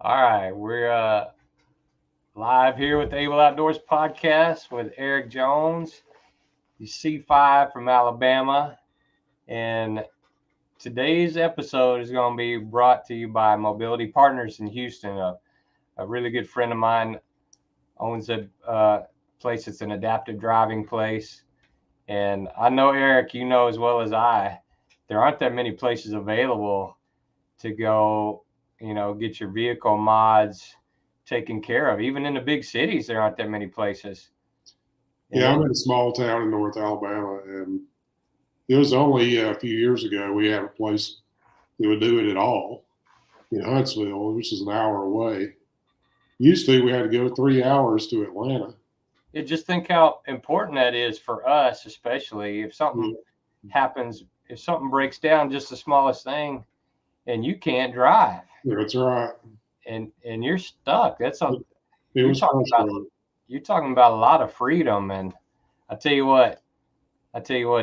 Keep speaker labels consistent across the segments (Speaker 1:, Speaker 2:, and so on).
Speaker 1: All right, we're live here with the Able Outdoors podcast with Eric Jones. He's C5 from Alabama, and today's episode is going to be brought to you by Mobility Partners in Houston. A really good friend of mine owns a place that's an adaptive driving place, and I know Eric, you know as well as I, there aren't that many places available to go, get your vehicle mods taken care of. Even in the big cities, there aren't that many places.
Speaker 2: Yeah, I'm in a small town in North Alabama, and it was only a few years ago we had a place that would do it at all in Huntsville, which is an hour away. Used to, we had to go 3 hours to Atlanta.
Speaker 1: Just think how important that is for us, especially if something happens, if something breaks down, just the smallest thing, and you can't drive.
Speaker 2: Yeah, that's right.
Speaker 1: And you're stuck.
Speaker 2: It was frustrating.
Speaker 1: You're talking about a lot of freedom. And I tell you what,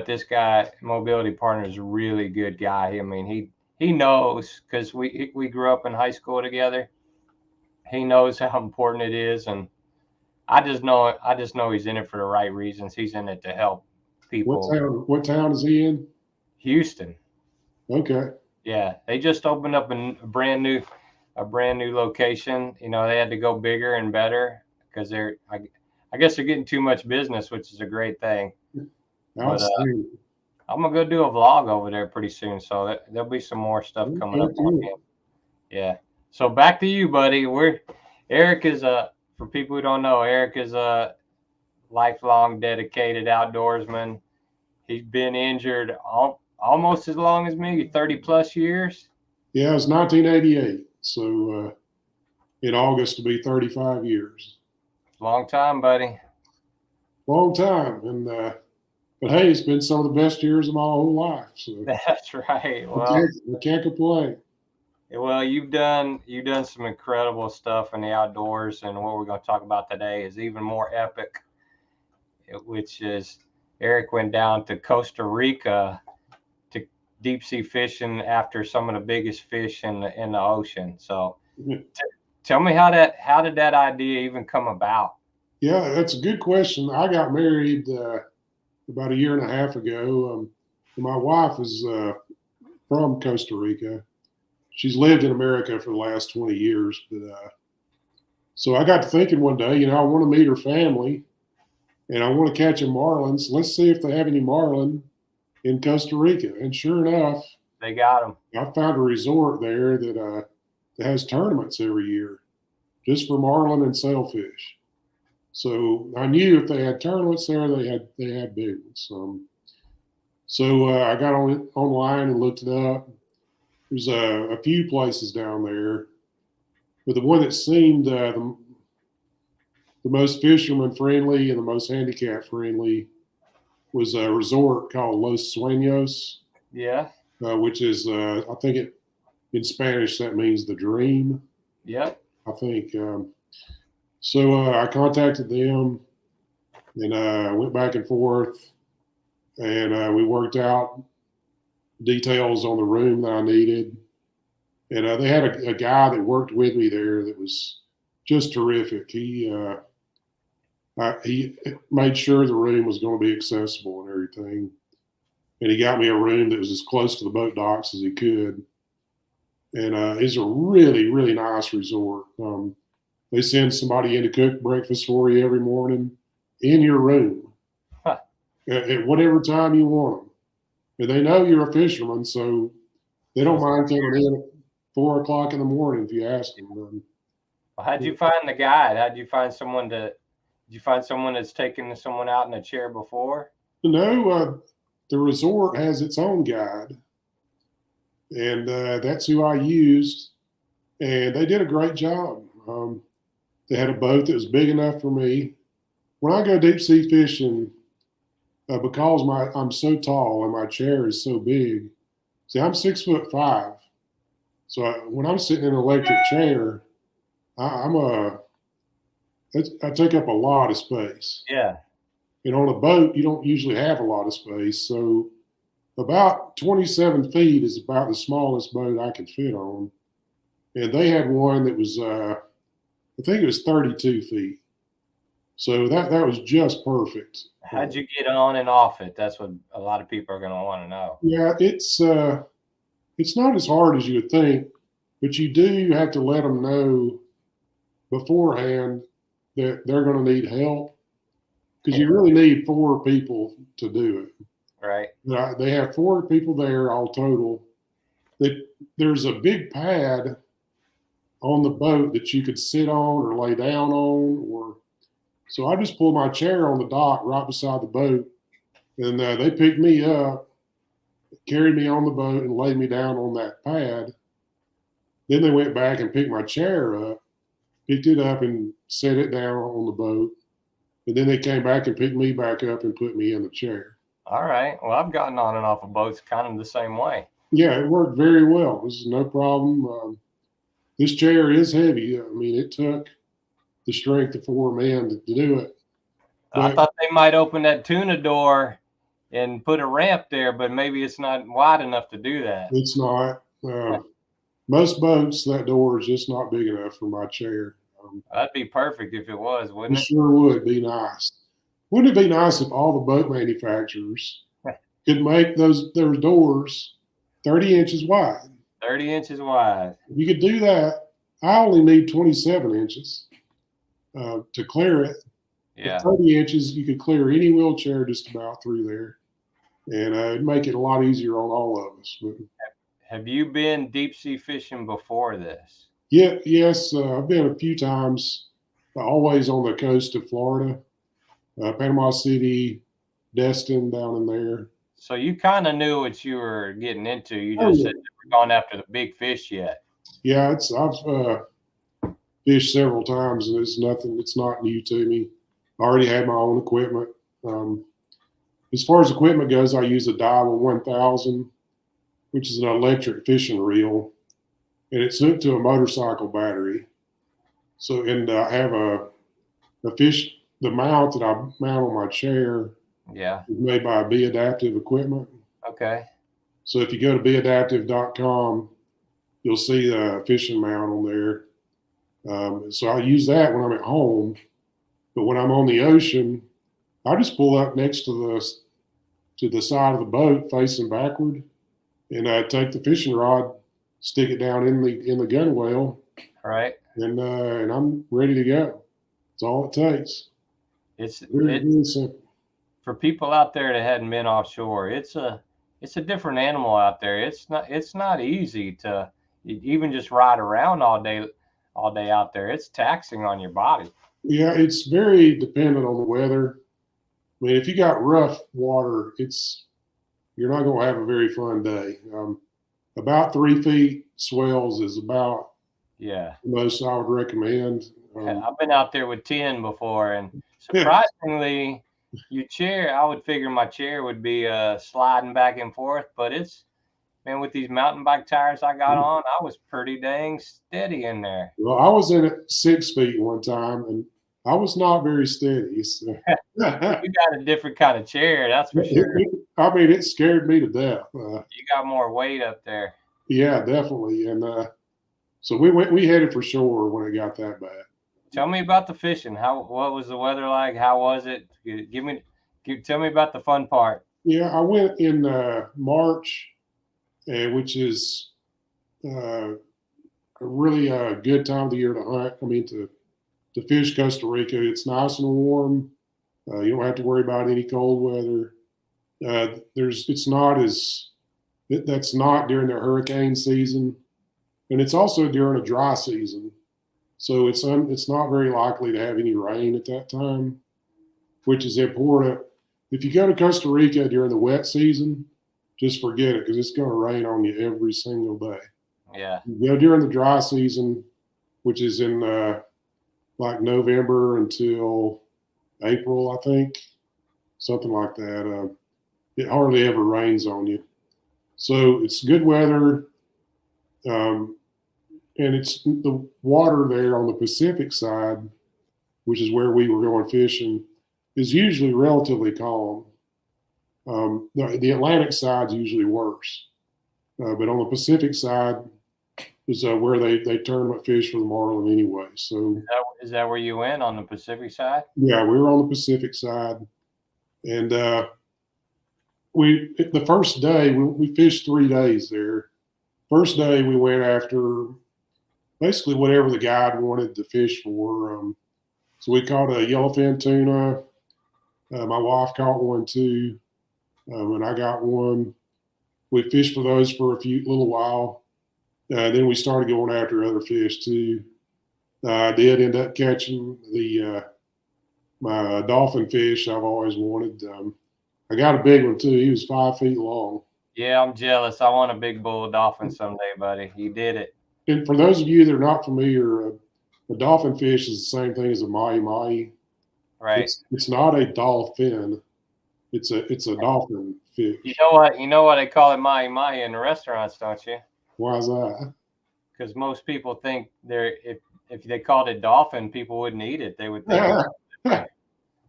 Speaker 1: this guy, Mobility Partner, is a really good guy. I mean, he knows, because we grew up in high school together. He knows how important it is, and I just know he's in it for the right reasons. He's in it to help people.
Speaker 2: What town is he in?
Speaker 1: Houston.
Speaker 2: Okay.
Speaker 1: Yeah, they just opened up a brand new location. They had to go bigger and better because I guess they're getting too much business, which is a great thing. But I'm gonna go do a vlog over there pretty soon, so there'll be some more stuff coming up on him. Yeah. So back to you, buddy. Eric is for people who don't know, Eric is a lifelong dedicated outdoorsman. He's been injured almost as long as me, 30 plus years.
Speaker 2: Yeah, it was 1988. So in August to be 35 years.
Speaker 1: Long time, buddy.
Speaker 2: Long time. And but hey, it's been some of the best years of my whole life. So
Speaker 1: that's right. Well,
Speaker 2: I can't complain.
Speaker 1: Well, you've done some incredible stuff in the outdoors, and what we're going to talk about today is even more epic, which is Eric went down to Costa Rica to deep sea fishing after some of the biggest fish in the ocean. So tell me how did that idea even come about?
Speaker 2: Yeah, that's a good question. I got married about a year and a half ago. My wife is from Costa Rica. She's lived in America for the last 20 years. But so I got to thinking one day, I want to meet her family, and I want to catch a marlin. So let's see if they have any marlin in Costa Rica. And sure enough,
Speaker 1: they got them.
Speaker 2: I found a resort there that has tournaments every year just for marlin and sailfish. So I knew if they had tournaments there, they had big ones. So I got online and looked it up. There's a few places down there, but the one that seemed the most fisherman friendly and the most handicap friendly was a resort called Los Sueños.
Speaker 1: Yeah.
Speaker 2: Which is I think in Spanish that means the dream.
Speaker 1: Yep.
Speaker 2: I think. So I contacted them and went back and forth, and we worked out details on the room that I needed. And they had a guy that worked with me there that was just terrific. He made sure the room was going to be accessible and everything. And he got me a room that was as close to the boat docks as he could. And it's a really, really nice resort. They send somebody in to cook breakfast for you every morning in your room at whatever time you want them. And they know you're a fisherman, so they don't mind coming in at 4 o'clock in the morning if you ask them.
Speaker 1: Well, how'd you find the guide? Did you find someone that's taken someone out in a chair before?
Speaker 2: No, the resort has its own guide, and that's who I used. And they did a great job. They had a boat that was big enough for me. When I go deep sea fishing, because I'm so tall and my chair is so big. See, I'm 6'5", so when I'm sitting in an electric chair, I take up a lot of space.
Speaker 1: Yeah.
Speaker 2: And on a boat, you don't usually have a lot of space, so about 27 feet is about the smallest boat I can fit on. and they had one that was I think it was 32 feet. So that was just perfect.
Speaker 1: How'd you get on and off it? That's what a lot of people are going to want to know.
Speaker 2: Yeah, it's not as hard as you would think, but you do have to let them know beforehand that they're going to need help because you really need 4 people to do it.
Speaker 1: Right.
Speaker 2: They have 4 people there all total. There's a big pad on the boat that you could sit on or lay down on, or so I just pulled my chair on the dock right beside the boat, and they picked me up, carried me on the boat, and laid me down on that pad. Then they went back and picked my chair up, picked it up, and set it down on the boat. And then they came back and picked me back up and put me in the chair.
Speaker 1: All right. Well, I've gotten on and off of boats kind of the same way.
Speaker 2: Yeah, it worked very well. This is no problem. This chair is heavy. I mean, it took the strength of 4 men to do it.
Speaker 1: But I thought they might open that tuna door and put a ramp there, but maybe it's not wide enough to do that.
Speaker 2: It's not. Most boats, that door is just not big enough for my chair.
Speaker 1: That'd be perfect if it was, wouldn't it?
Speaker 2: Sure would be nice. Wouldn't it be nice if all the boat manufacturers could make those doors 30 inches wide?
Speaker 1: 30 inches wide.
Speaker 2: If you could do that, I only need 27 inches to clear it.
Speaker 1: Yeah.
Speaker 2: At 30 inches, you could clear any wheelchair just about through there, and it'd make it a lot easier on all of us. But,
Speaker 1: have you been deep sea fishing before this?
Speaker 2: yeah, yes, I've been a few times, always on the coast of Florida, Panama City, Destin, down in there.
Speaker 1: So you kind of knew what you were getting into. You just said you were going after the big fish yet.
Speaker 2: Yeah, I've fished several times, and it's not new to me. I already had my own equipment. As far as equipment goes, I use a Daiwa 1000, which is an electric fishing reel, and it's hooked to a motorcycle battery. So, and I have the mount that I mount on my chair.
Speaker 1: Yeah.
Speaker 2: Is made by Be Adaptive Equipment.
Speaker 1: Okay.
Speaker 2: So if you go to beadaptive.com, you'll see the fishing mount on there. So I use that when I'm at home, but when I'm on the ocean, I just pull up next to the side of the boat facing backward, and I take the fishing rod, stick it down in the gunwale,
Speaker 1: right,
Speaker 2: and I'm ready to go. That's all it takes.
Speaker 1: It's
Speaker 2: really simple.
Speaker 1: For people out there that hadn't been offshore, it's a different animal out there. It's not easy to even just ride around all day out there. It's taxing on your body.
Speaker 2: Yeah, it's very dependent on the weather. I mean, if you got rough water, you're not going to have a very fun day. About 3 feet swells is about the most I would recommend.
Speaker 1: I've been out there with 10 before, and surprisingly, your chair, I would figure my chair would be sliding back and forth, but with these mountain bike tires I got on, I was pretty dang steady in there.
Speaker 2: Well, I was in it 6 feet one time, and I was not very steady. So.
Speaker 1: You got a different kind of chair, that's for sure.
Speaker 2: I mean, it scared me to death.
Speaker 1: You got more weight up there.
Speaker 2: Yeah, definitely. And so we headed for shore when it got that bad.
Speaker 1: Tell me about the fishing. What was the weather like? How was it? Tell me about the fun part.
Speaker 2: Yeah, I went in March, which is a really good time of the year to hunt. I mean, to fish Costa Rica. It's nice and warm. You don't have to worry about any cold weather. That's not during the hurricane season, and it's also during a dry season. So it's not very likely to have any rain at that time, which is important. If you go to Costa Rica during the wet season, just forget it because it's going to rain on you every single day.
Speaker 1: Yeah.
Speaker 2: You go during the dry season, which is in like November until April, I think, something like that. It hardly ever rains on you. So it's good weather. And it's the water there on the Pacific side, which is where we were going fishing, is usually relatively calm. The Atlantic side is usually worse. But on the Pacific side, is where they tournament fish for the marlin anyway. So
Speaker 1: Is that where you went on the Pacific side?
Speaker 2: yeah, we were on the Pacific side, and the first day we fished 3 days there. First day we went after basically whatever the guide wanted to fish for. So we caught a yellowfin tuna. My wife caught one too, and I got one. We fished for those for a little while. Then we started going after other fish too. I did end up catching my dolphin fish I've always wanted. I got a big one too. He was 5 feet long.
Speaker 1: Yeah, I'm jealous. I want a big bull dolphin someday, buddy. You did it.
Speaker 2: And for those of you that are not familiar, a dolphin fish is the same thing as a mahi-mahi.
Speaker 1: Right.
Speaker 2: It's not a dolphin. It's a dolphin fish.
Speaker 1: You know what? You know why they call it mahi-mahi in the restaurants, don't you?
Speaker 2: Why is that?
Speaker 1: Because most people think if they called it dolphin, people wouldn't eat it. They would think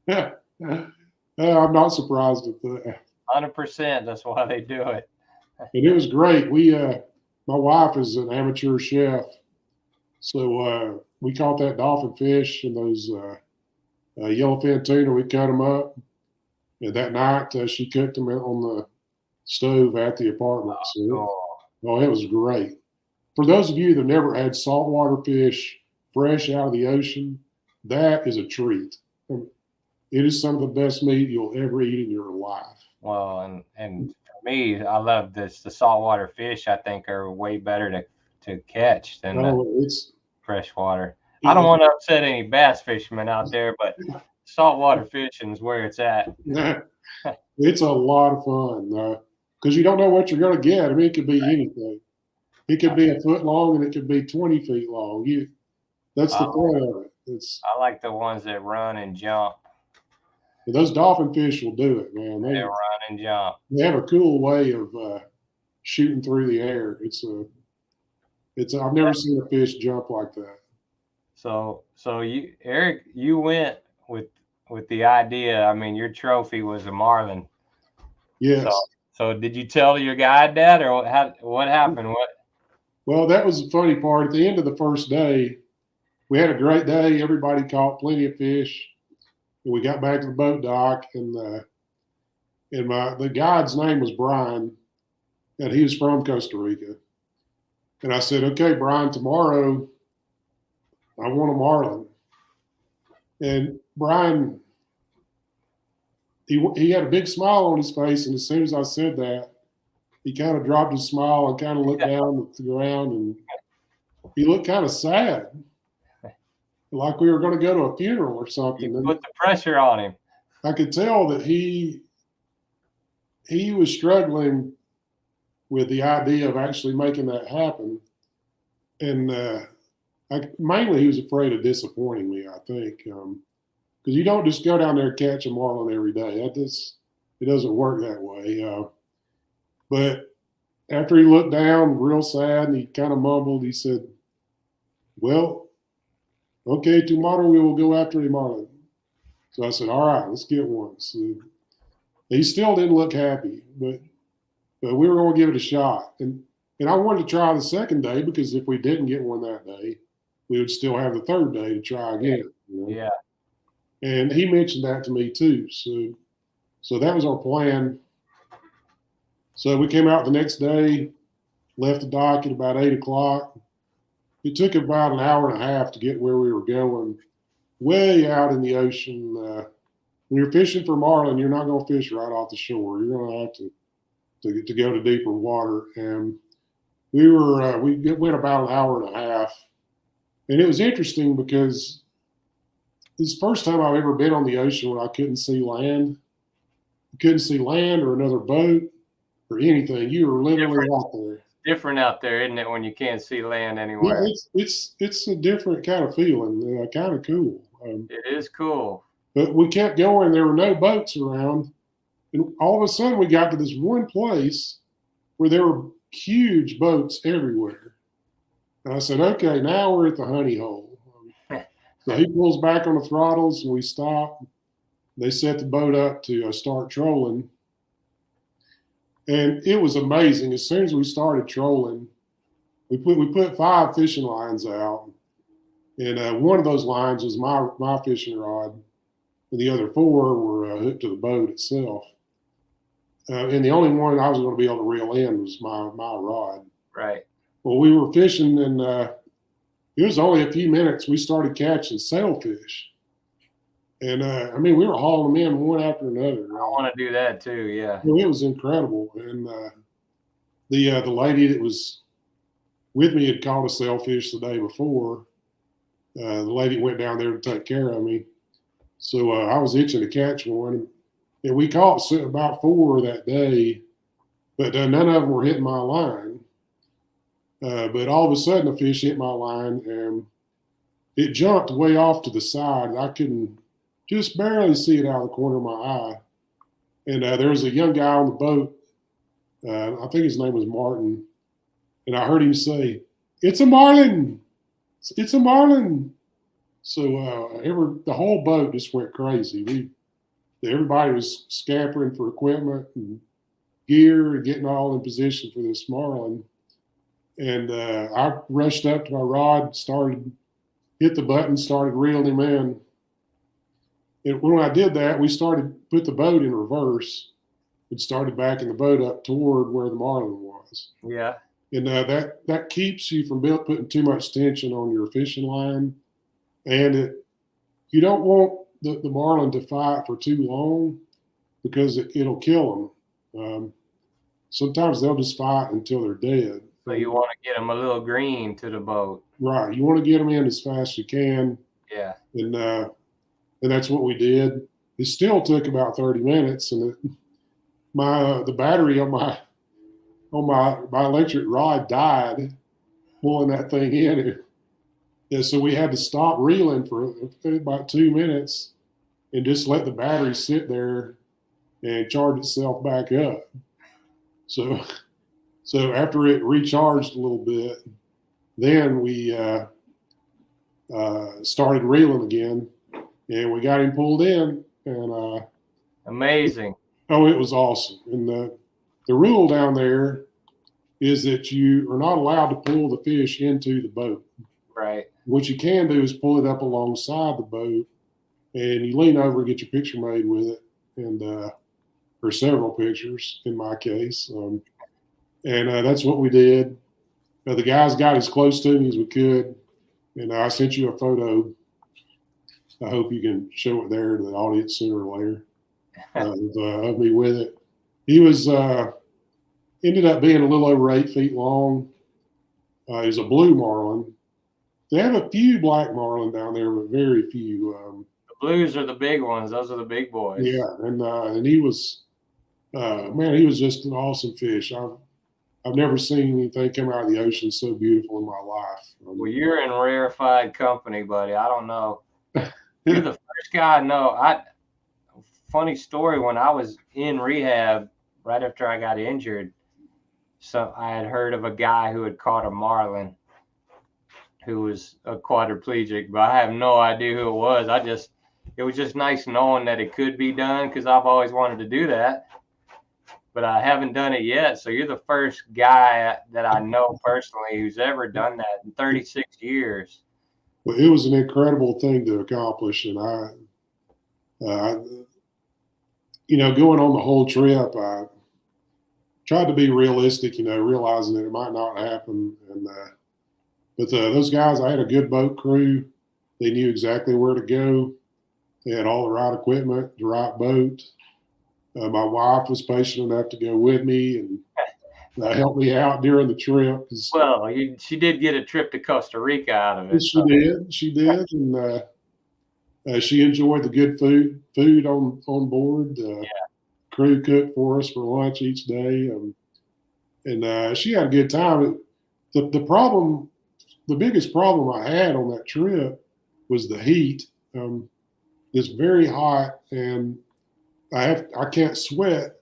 Speaker 2: I'm not surprised at that.
Speaker 1: 100%. That's why they do it.
Speaker 2: And it was great. My wife is an amateur chef, so we caught that dolphin fish and those yellowfin tuna. We cut them up, and that night she cooked them on the stove at the apartment. So it was great. For those of you that never had saltwater fish fresh out of the ocean, that is a treat. It is some of the best meat you'll ever eat in your life.
Speaker 1: Well, and for me, I love this. The saltwater fish, I think, are way better to catch than
Speaker 2: it's
Speaker 1: freshwater. I don't want to upset any bass fishermen out there, but saltwater fishing is where it's at.
Speaker 2: It's a lot of fun because you don't know what you're going to get. I mean, it could be anything. It could be a foot long and it could be 20 feet long. That's the fun of it.
Speaker 1: I like the ones that run and jump.
Speaker 2: Those dolphin fish will do it, man.
Speaker 1: They run and jump.
Speaker 2: They have a cool way of shooting through the air. I've never seen a fish jump like that.
Speaker 1: So Eric, you went with the idea. I mean, your trophy was a marlin.
Speaker 2: Yes.
Speaker 1: So did you tell your guide that, or what happened?
Speaker 2: Well, that was the funny part. At the end of the first day, we had a great day. Everybody caught plenty of fish. And we got back to the boat dock, and the guide's name was Brian, and he was from Costa Rica. And I said, "Okay, Brian, tomorrow I want a marlin." And Brian, he had a big smile on his face, and as soon as I said that, he kind of dropped his smile and kind of looked down at the ground, and he looked kind of sad, like we were going to go to a funeral or something.
Speaker 1: You put the pressure on him.
Speaker 2: I could tell that he was struggling with the idea of actually making that happen, and mainly he was afraid of disappointing me. I think because you don't just go down there and catch a marlin every day. It doesn't work that way. But after he looked down, real sad, and he kind of mumbled, he said, "Well, okay, tomorrow we will go after a marlin." So I said, "All right, let's get one." So he still didn't look happy, but we were going to give it a shot. And I wanted to try the second day because if we didn't get one that day, we would still have the third day to try again. You know?
Speaker 1: Yeah.
Speaker 2: And he mentioned that to me too. So that was our plan. So we came out the next day, left the dock at about 8 o'clock. It took about an hour and a half to get where we were going, way out in the ocean. When you're fishing for marlin, you're not going to fish right off the shore. You're going to have to go to deeper water. And we went about an hour and a half. And it was interesting because this is the first time I've ever been on the ocean when I couldn't see land. I couldn't see land or another boat or anything. You were literally out there.
Speaker 1: Different out there, isn't it, when you can't see land anywhere?
Speaker 2: Yeah, it's a different kind of feeling, kind of cool.
Speaker 1: It is cool.
Speaker 2: But we kept going. There were no boats around. And all of a sudden, we got to this one place where there were huge boats everywhere. And I said, "Okay, now we're at the honey hole." So he pulls back on the throttles, and we stop. They set the boat up to start trolling. And it was amazing. As soon as we started trolling, we put 5 fishing lines out, and one of those lines was my fishing rod, and the other 4 were hooked to the boat itself. And the only one I was going to be able to reel in was my rod.
Speaker 1: Right.
Speaker 2: Well, we were fishing, and it was only a few minutes. We started catching sailfish, and I mean, we were hauling them in one after another.
Speaker 1: I want to do that too. Yeah.
Speaker 2: Well, it was incredible, and the lady that was with me had caught a sailfish the day before. The lady went down there to take care of me, so I was itching to catch one, and we caught about 4 that day, but none of them were hitting my line. But all of a sudden, a fish hit my line, and it jumped way off to the side. I couldn't just barely see it out of the corner of my eye. And there was a young guy on the boat. I think his name was Martin. And I heard him say, "It's a marlin! It's a marlin!" So the whole boat just went crazy. Everybody was scampering for equipment and gear and getting all in position for this marlin. And I rushed up to my rod, hit the button, started reeling him in. And when I did that, we put the boat in reverse and started backing the boat up toward where the marlin was.
Speaker 1: Yeah.
Speaker 2: And that keeps you from putting too much tension on your fishing line. And you don't want the marlin to fight for too long because it'll kill them. Sometimes they'll just fight until they're dead.
Speaker 1: So you want to get them a little green to the boat.
Speaker 2: Right. You want to get them in as fast as you can.
Speaker 1: Yeah.
Speaker 2: And that's what we did. It still took about 30 minutes, and the battery on my electric rod died pulling that thing in. And so we had to stop reeling for about 2 minutes and just let the battery sit there and charge itself back up. So after it recharged a little bit, then we started reeling again, and we got him pulled in. And
Speaker 1: amazing.
Speaker 2: Oh, it was awesome. And the rule down there is that you are not allowed to pull the fish into the boat.
Speaker 1: Right.
Speaker 2: What you can do is pull it up alongside the boat, and you lean over and get your picture made with it, and or several pictures in my case. And that's what we did. The guys got as close to me as we could, and I sent you a photo. I hope you can show it there to the audience sooner or later of me with it. He was ended up being a little over 8 feet long. He was a blue marlin. They have a few black marlin down there, but very few.
Speaker 1: The blues are the big ones. Those are the big boys.
Speaker 2: Yeah, and he was, he was just an awesome fish. I've never seen anything come out of the ocean so beautiful in my life.
Speaker 1: Well, you're in rarefied company, buddy. I don't know. You're the first guy I know. Funny story, when I was in rehab right after I got injured, so I had heard of a guy who had caught a marlin who was a quadriplegic, but I have no idea who it was. It was just nice knowing that it could be done because I've always wanted to do that. But I haven't done it yet. So you're the first guy that I know personally who's ever done that in 36 years.
Speaker 2: Well, it was an incredible thing to accomplish. And going on the whole trip, I tried to be realistic, realizing that it might not happen. But those guys, I had a good boat crew. They knew exactly where to go. They had all the right equipment, the right boat. My wife was patient enough to go with me and help me out during the trip.
Speaker 1: Well, she did get a trip to Costa Rica out of it.
Speaker 2: She did. And she enjoyed the good food on board. Crew cooked for us for lunch each day. And she had a good time. The biggest problem I had on that trip was the heat. It's very hot, and I can't sweat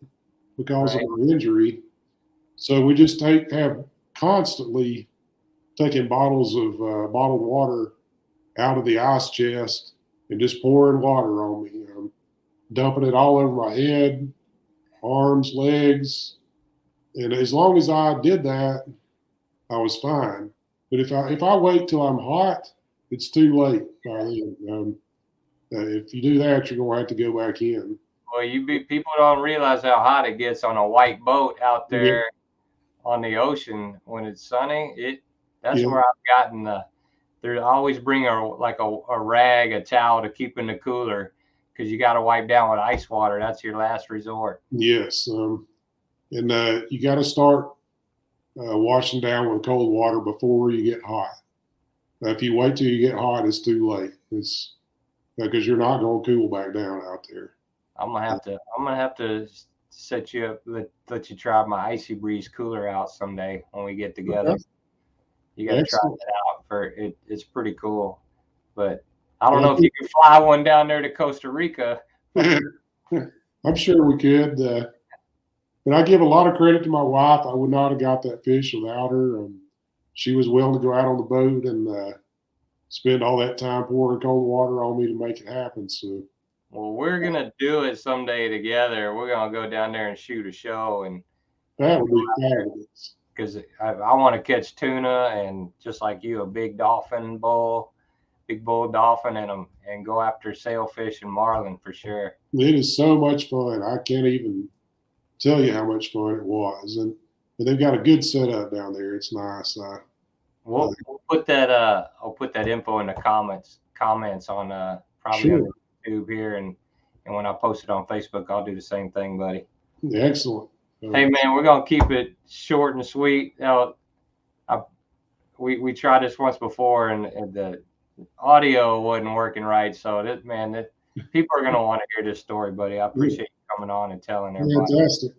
Speaker 2: because of my injury. So we just have constantly taking bottles of bottled water out of the ice chest and just pouring water on me, dumping it all over my head, arms, legs. And as long as I did that, I was fine. But if I wait till I'm hot, it's too late by then. If you do that, you're going to have to go back in.
Speaker 1: Well, people don't realize how hot it gets on a white boat out
Speaker 2: Yeah,
Speaker 1: there on the ocean when it's sunny. That's
Speaker 2: yeah,
Speaker 1: where I've gotten I always bring a rag, a towel to keep in the cooler because you got to wipe down with ice water. That's your last resort.
Speaker 2: yes. And you got to start washing down with cold water before you get hot. If you wait till you get hot, it's too late. It's because you're not going to cool back down out there.
Speaker 1: I'm gonna have to set you up, let you try my Icy Breeze cooler out someday when we get together.
Speaker 2: Okay.
Speaker 1: You got to try
Speaker 2: Excellent.
Speaker 1: it out for it. It's pretty cool, but I don't
Speaker 2: Yeah,
Speaker 1: know if you can fly one down there to Costa Rica.
Speaker 2: I'm sure we could. But I give a lot of credit to my wife. I would not have got that fish without her. She was willing to go out on the boat and spend all that time pouring cold water on me to make it happen. So,
Speaker 1: Well, we're gonna do it someday together. We're gonna go down there and shoot a show
Speaker 2: that
Speaker 1: and
Speaker 2: would be fabulous.
Speaker 1: because I want to catch tuna and just like you, a big big bull dolphin, and go after sailfish and marlin for sure.
Speaker 2: It is so much fun. I can't even tell you how much fun it was. And they've got a good setup down there. It's nice.
Speaker 1: We'll put that I'll put that info in the comments on probably
Speaker 2: Sure.
Speaker 1: on YouTube here, and when I post it on Facebook, I'll do the same thing, buddy.
Speaker 2: Excellent.
Speaker 1: Hey man, we're gonna keep it short and sweet. We tried this once before, and the audio wasn't working right. So people are gonna want to hear this story, buddy. I appreciate you coming on and telling everybody.
Speaker 2: Fantastic.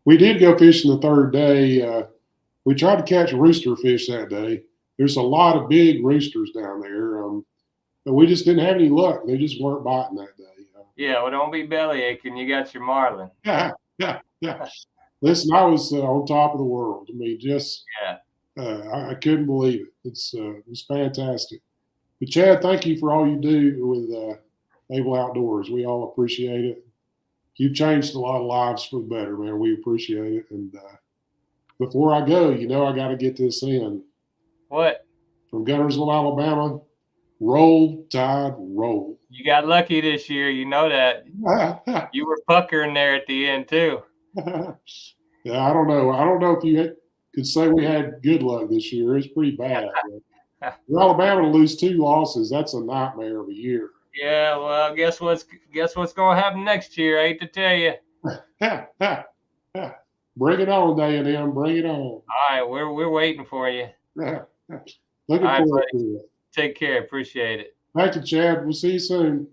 Speaker 2: We did go fishing the third day. We tried to catch rooster fish that day. There's a lot of big roosters down there, but we just didn't have any luck. They just weren't biting that day.
Speaker 1: Yeah, well, don't be belly aching. You got your marlin.
Speaker 2: Yeah. Listen, I was on top of the world. I mean, just
Speaker 1: Yeah.
Speaker 2: I couldn't believe it. It was fantastic. But Chad, thank you for all you do with Able Outdoors. We all appreciate it. You've changed a lot of lives for the better, man. We appreciate it. And before I go, I got to get this in.
Speaker 1: What?
Speaker 2: From Gunnersville, Alabama, roll, Tide, roll.
Speaker 1: You got lucky this year. You know that. You were puckering there at the end too.
Speaker 2: Yeah, I don't know. I don't know if you could say we had good luck this year. It's pretty bad. For Alabama to lose 2 losses, that's a nightmare of a year.
Speaker 1: Yeah, well, guess what's going to happen next year? I hate to tell you.
Speaker 2: Bring it on, A&M. Bring it on.
Speaker 1: All right, we're waiting for you.
Speaker 2: Looking
Speaker 1: All right,
Speaker 2: forward
Speaker 1: buddy.
Speaker 2: to it.
Speaker 1: Take care. Appreciate it.
Speaker 2: Thank you, Chad. We'll see you soon.